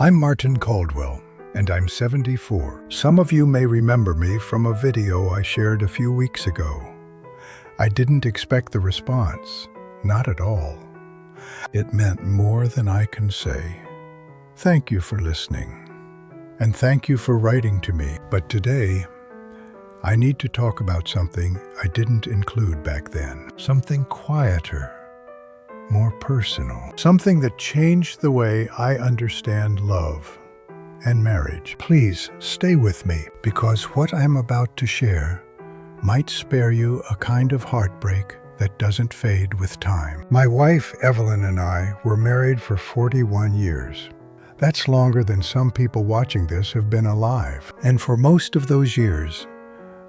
I'm Martin Caldwell, and I'm 74. Some of you may remember me from a video I shared a few weeks ago. I didn't expect the response, not at all. It meant more than I can say. Thank you for listening, and thank you for writing to me. But today, I need to talk about something I didn't include back then. Something quieter, more personal. Something that changed the way I understand love and marriage. Please stay with me, because what I'm about to share might spare you a kind of heartbreak that doesn't fade with time. My wife, Evelyn, and I were married for 41 years. That's longer than some people watching this have been alive. And for most of those years,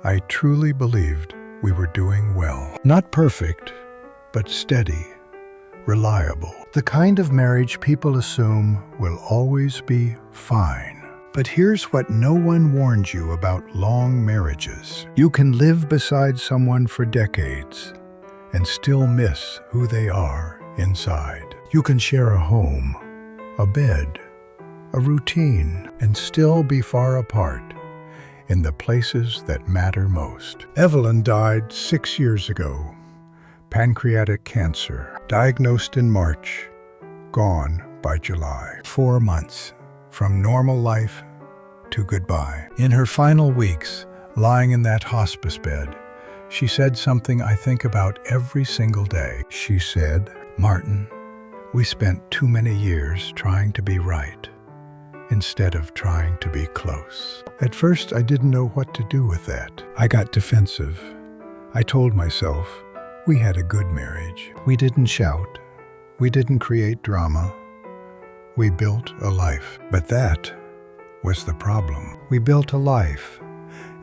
I truly believed we were doing well. Not perfect, but steady, reliable. The kind of marriage people assume will always be fine. But here's what no one warns you about long marriages. You can live beside someone for decades and still miss who they are inside. You can share a home, a bed, a routine, and still be far apart in the places that matter most. Evelyn died 6 years ago. Pancreatic cancer, diagnosed in March, gone by July. 4 months from normal life to goodbye. In her final weeks, lying in that hospice bed, she said something I think about every single day. She said, "Martin, we spent too many years trying to be right instead of trying to be close." At first, I didn't know what to do with that. I got defensive. I told myself we had a good marriage. We didn't shout. We didn't create drama. We built a life. But that was the problem. We built a life,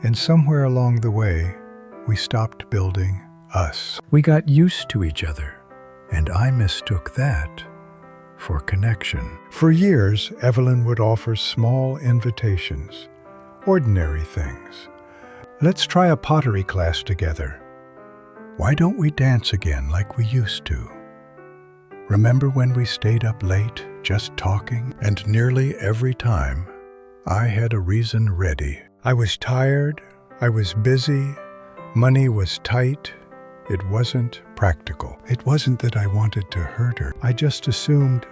and somewhere along the way, we stopped building us. We got used to each other, and I mistook that for connection. For years, Evelyn would offer small invitations, ordinary things. Let's try a pottery class together. Why don't we dance again like we used to? Remember when we stayed up late just talking? And nearly every time, I had a reason ready. I was tired, I was busy, money was tight, it wasn't practical. It wasn't that I wanted to hurt her. I just assumed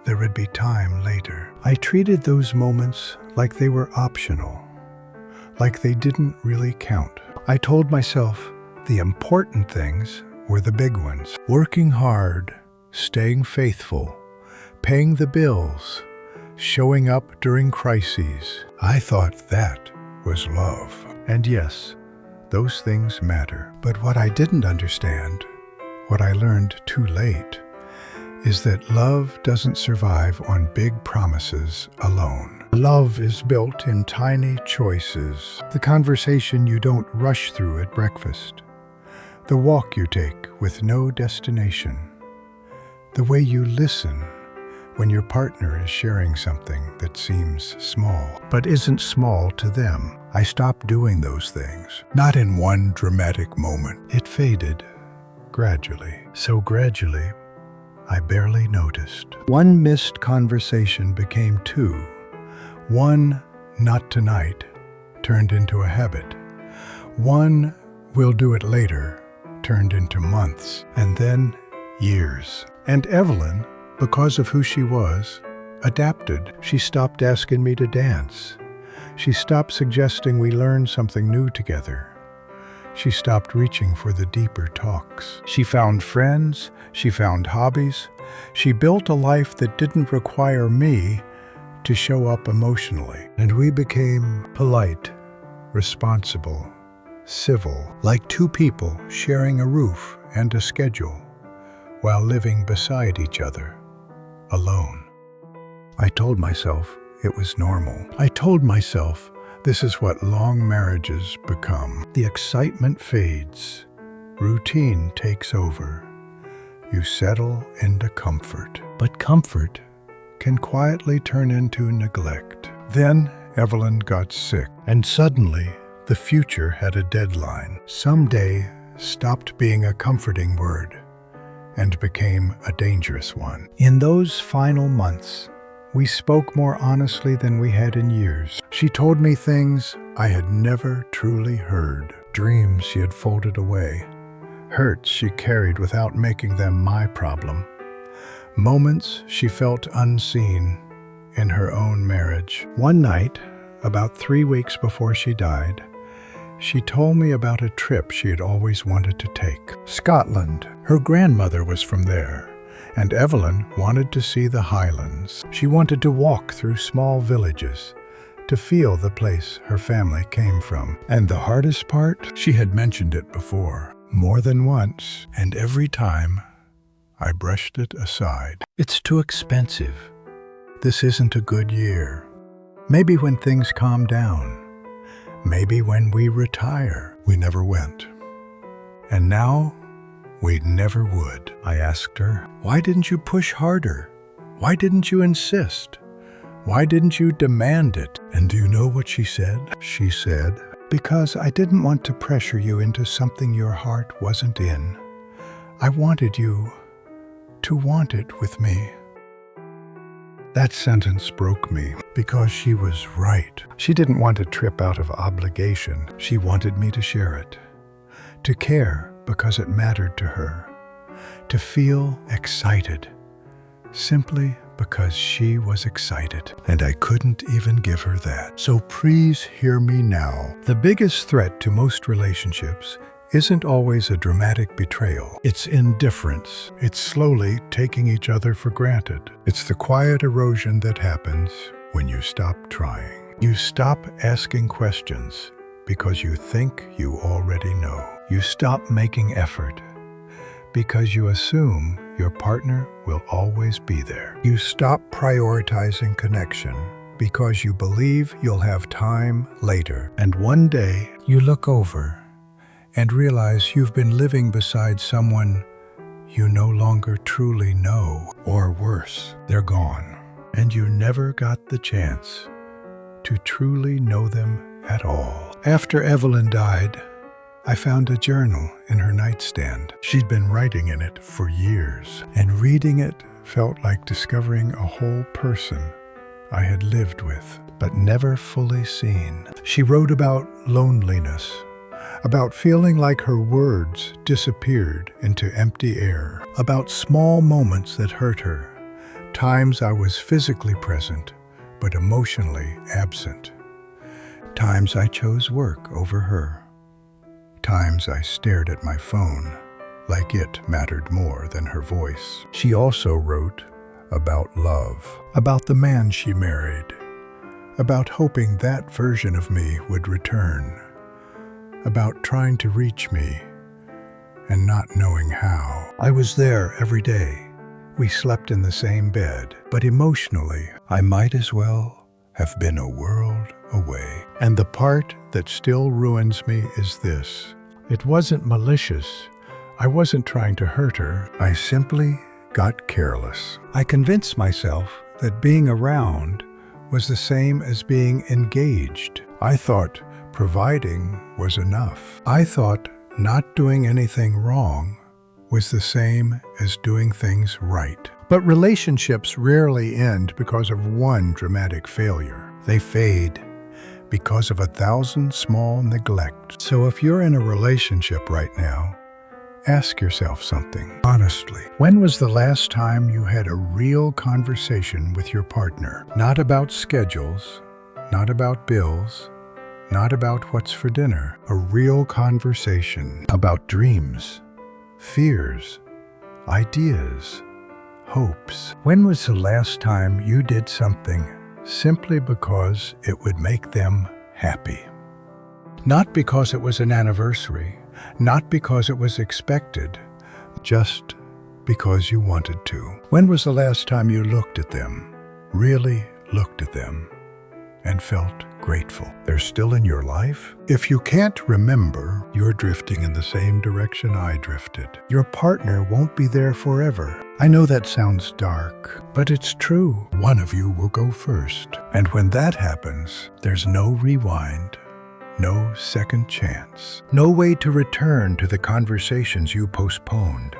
there would be time later. I treated those moments like they were optional, like they didn't really count. I told myself the important things were the big ones. Working hard, staying faithful, paying the bills, showing up during crises. I thought that was love. And yes, those things matter. But what I didn't understand, what I learned too late, is that love doesn't survive on big promises alone. Love is built in tiny choices. The conversation you don't rush through at breakfast. The walk you take with no destination. The way you listen when your partner is sharing something that seems small, but isn't small to them. I stopped doing those things. Not in one dramatic moment. It faded gradually. So gradually, I barely noticed. One missed conversation became two. One "not tonight" turned into a habit. One "we'll do it later" turned into months, and then years. And Evelyn, because of who she was, adapted. She stopped asking me to dance. She stopped suggesting we learn something new together. She stopped reaching for the deeper talks. She found friends. She found hobbies. She built a life that didn't require me to show up emotionally. And we became polite, responsible, civil, like two people sharing a roof and a schedule while living beside each other, alone. I told myself it was normal. I told myself this is what long marriages become. The excitement fades. Routine takes over. You settle into comfort. But comfort can quietly turn into neglect. Then Evelyn got sick, and suddenly the future had a deadline. Someday stopped being a comforting word and became a dangerous one. In those final months, We spoke more honestly than we had in years. She told me things I had never truly heard, dreams she had folded away, hurts she carried without making them my problem, moments she felt unseen in her own marriage. One night, about 3 weeks before she died, she told me about a trip she had always wanted to take. Scotland. Her grandmother was from there, and Evelyn wanted to see the Highlands. She wanted to walk through small villages, to feel the place her family came from. And the hardest part? She had mentioned it before, more than once, and every time I brushed it aside. It's too expensive. This isn't a good year. Maybe when things calm down. Maybe when we retire. We never went. And now, we never would. I asked her, why didn't you push harder? Why didn't you insist? Why didn't you demand it? And do you know what she said? She said, because I didn't want to pressure you into something your heart wasn't in. I wanted you to want it with me. That sentence broke me because she was right. She didn't want a trip out of obligation. She wanted me to share it, to care because it mattered to her, to feel excited, simply because she was excited. And I couldn't even give her that. So please hear me now. The biggest threat to most relationships isn't always a dramatic betrayal. It's indifference. It's slowly taking each other for granted. It's the quiet erosion that happens when you stop trying. You stop asking questions because you think you already know. You stop making effort because you assume your partner will always be there. You stop prioritizing connection because you believe you'll have time later. And one day you look over and realize you've been living beside someone you no longer truly know. Or worse, they're gone, and you never got the chance to truly know them at all. After Evelyn died, I found a journal in her nightstand. She'd been writing in it for years, and reading it felt like discovering a whole person I had lived with, but never fully seen. She wrote about loneliness, about feeling like her words disappeared into empty air, about small moments that hurt her, times I was physically present but emotionally absent, times I chose work over her, times I stared at my phone like it mattered more than her voice. She also wrote about love, about the man she married, about hoping that version of me would return, about trying to reach me and not knowing how. I was there every day. We slept in the same bed, but emotionally, I might as well have been a world away. And the part that still ruins me is this. It wasn't malicious. I wasn't trying to hurt her. I simply got careless. I convinced myself that being around was the same as being engaged. I thought providing was enough. I thought not doing anything wrong was the same as doing things right. But relationships rarely end because of one dramatic failure. They fade because of 1,000 small neglects. So if you're in a relationship right now, ask yourself something honestly. When was the last time you had a real conversation with your partner? Not about schedules, not about bills, not about what's for dinner. A real conversation about dreams, fears, ideas, hopes. When was the last time you did something simply because it would make them happy? Not because it was an anniversary, not because it was expected, just because you wanted to. When was the last time you looked at them, really looked at them, and felt grateful? They're still in your life? If you can't remember, you're drifting in the same direction I drifted. Your partner won't be there forever. I know that sounds dark, but it's true. One of you will go first. And when that happens, there's no rewind, no second chance, no way to return to the conversations you postponed,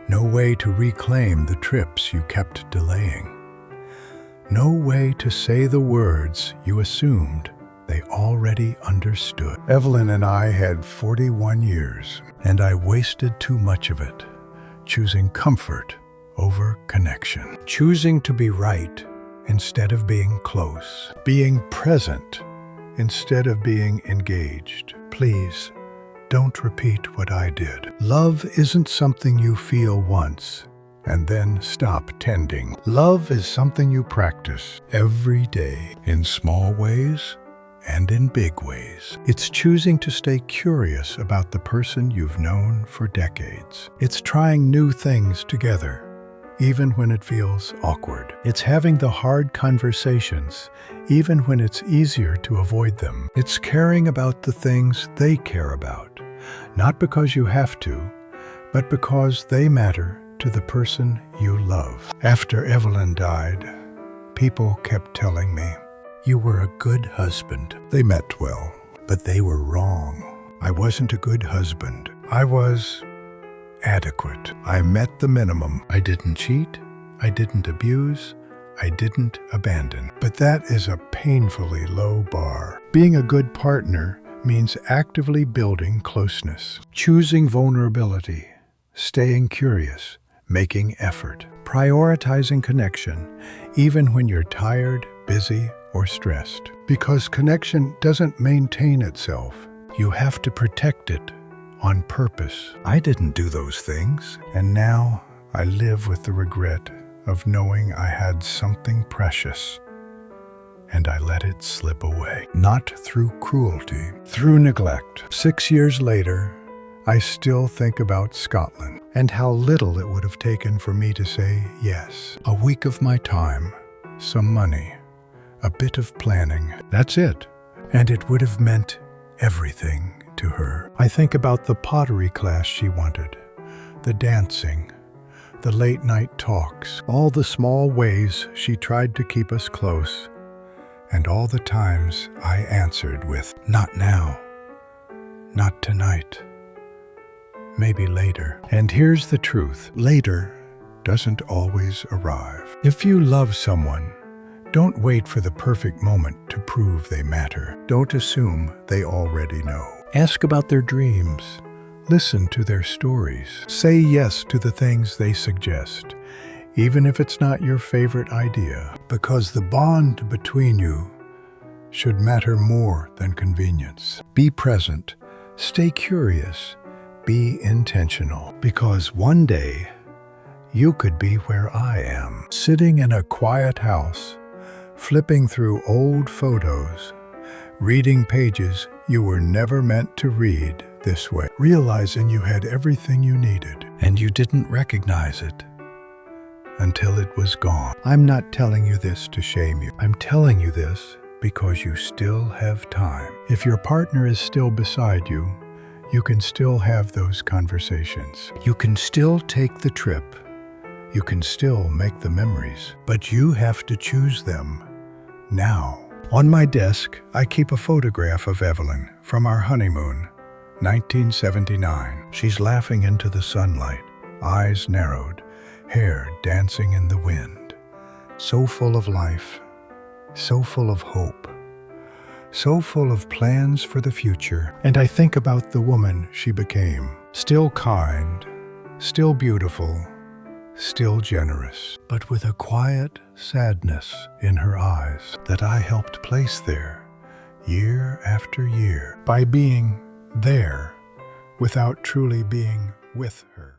no way to reclaim the trips you kept delaying, No way to say the words you assumed they already understood. Evelyn and I had 41 years, and I wasted too much of it, choosing comfort over connection, choosing to be right instead of being close, being present instead of being engaged. Please, don't repeat what I did. Love isn't something you feel once and then stop tending. Love is something you practice every day, in small ways and in big ways. It's choosing to stay curious about the person you've known for decades. It's trying new things together, even when it feels awkward. It's having the hard conversations, even when it's easier to avoid them. It's caring about the things they care about, not because you have to, but because they matter to the person you love. After Evelyn died, people kept telling me, "You were a good husband." They meant well, but they were wrong. I wasn't a good husband. I was adequate. I met the minimum. I didn't cheat. I didn't abuse. I didn't abandon. But that is a painfully low bar. Being a good partner means actively building closeness, choosing vulnerability, staying curious, making effort, prioritizing connection, even when you're tired, busy, or stressed. Because connection doesn't maintain itself. You have to protect it on purpose. I didn't do those things, and now I live with the regret of knowing I had something precious, and I let it slip away. Not through cruelty, through neglect. 6 years later, I still think about Scotland and how little it would have taken for me to say yes. A week of my time, some money, a bit of planning. That's it. And it would have meant everything to her. I think about the pottery class she wanted, the dancing, the late night talks, all the small ways she tried to keep us close, and all the times I answered with, "Not now, not tonight, maybe later." And here's the truth. Later doesn't always arrive. If you love someone, don't wait for the perfect moment to prove they matter. Don't assume they already know. Ask about their dreams. Listen to their stories. Say yes to the things they suggest, even if it's not your favorite idea, because the bond between you should matter more than convenience. Be present. Stay curious. Be intentional, because one day you could be where I am, sitting in a quiet house, flipping through old photos, reading pages you were never meant to read this way, realizing you had everything you needed, and you didn't recognize it until it was gone. I'm not telling you this to shame you. I'm telling you this because you still have time. If your partner is still beside you, you can still have those conversations. You can still take the trip. You can still make the memories, but you have to choose them now. On my desk, I keep a photograph of Evelyn from our honeymoon, 1979. She's laughing into the sunlight, eyes narrowed, hair dancing in the wind. So full of life, so full of hope, so full of plans for the future. And I think about the woman she became, still kind, still beautiful, still generous, but with a quiet sadness in her eyes that I helped place there year after year by being there without truly being with her.